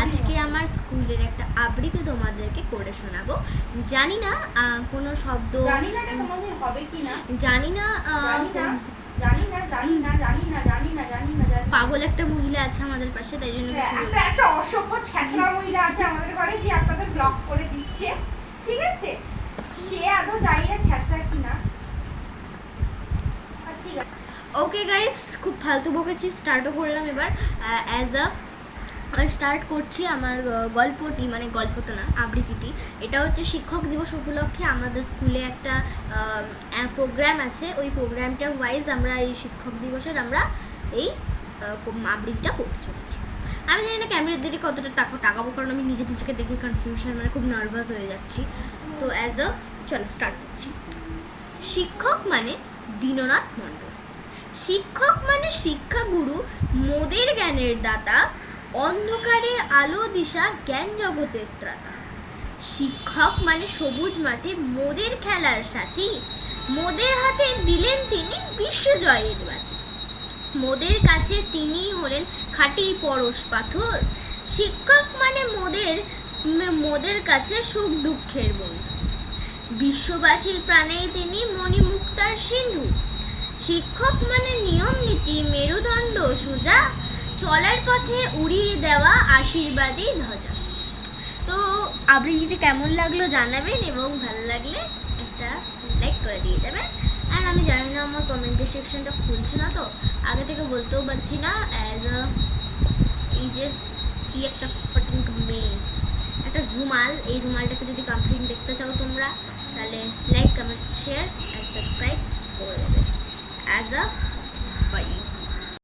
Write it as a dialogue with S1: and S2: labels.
S1: আজকে আমার স্কুলের একটা আবৃত্তি তোমাদেরকে করে শোনাবো। জানি না কোনো শব্দ জানি না পাগল একটা মহিলা আছে আমাদের পাশে, তাই জন্য
S2: একটা অসভ্য ছ্যাচড়া মহিলা আছে আমাদের ঘরে যে আপনাদের ব্লক করে দিচ্ছে, ঠিক আছে? সে আদৌ জানি না ছ্যাচড়া কিনা। ঠিক আছে,
S1: ওকে গাইস, খুব ফালতু বকেছি, স্টার্টও করলাম এবার। স্টার্ট করছি আমার গল্পটি, মানে গল্প তো না, আবৃত্তিটি। এটা হচ্ছে শিক্ষক দিবস উপলক্ষে আমাদের স্কুলে একটা প্রোগ্রাম আছে। ওই প্রোগ্রামটা ওয়াইজ আমরা এই শিক্ষক দিবসের আমরা এই আবৃত্তিটা করতে চলেছি। আমি জানি না ক্যামেরার দিকে কতটা টাকাবো, কারণ আমি নিজেকে দেখে কনফিউশন, মানে খুব নার্ভাস হয়ে যাচ্ছি। তো চলো স্টার্ট করছি। শিক্ষক মানে দীননাথ মণ্ডল। শিক্ষক মানে শিক্ষাগুরু, মোদের জ্ঞানের দাতা, অন্ধকারে আলো দিশা, জ্ঞান জগতের ত্রাতা। শিক্ষক মানে সবুজ মাঠে মোদের খেলার সাথী, মোদের হাতে দিলেন তিনি বিশ্বজয়ের বাতি। মোদের কাছে তিনি হলেন খাঁটি পরশ পাথর। শিক্ষক মানে মোদের কাছে সুখ দুঃখের বন্ধু, বিশ্ববাসীর প্রাণেই তিনি মণিমুক্তার সিন্ধু। শিক্ষক মানে নিয়ম নীতি, মেরুদণ্ড সোজা, চলার পথে উড়িয়ে দেওয়া আশীর্বাদী ধ্বজা। তো আবৃত্তিটি কেমন লাগলো জানাবেন, এবং ভালো লাগলে একটা লাইক করে দিয়ে যাবেন। আর আমি জানি না, আমার কমেন্টের সেকশনটা খুলছে না, তো আগে থেকে বলতেও পারছি না। এই যে কি একটা ফটিং মেয়ে, একটা রুমাল, এই রুমালটাকে যদি কমপ্লিট দেখতে চাও তোমরা, তাহলে like, comment, share and subscribe করে দেবে। বাই।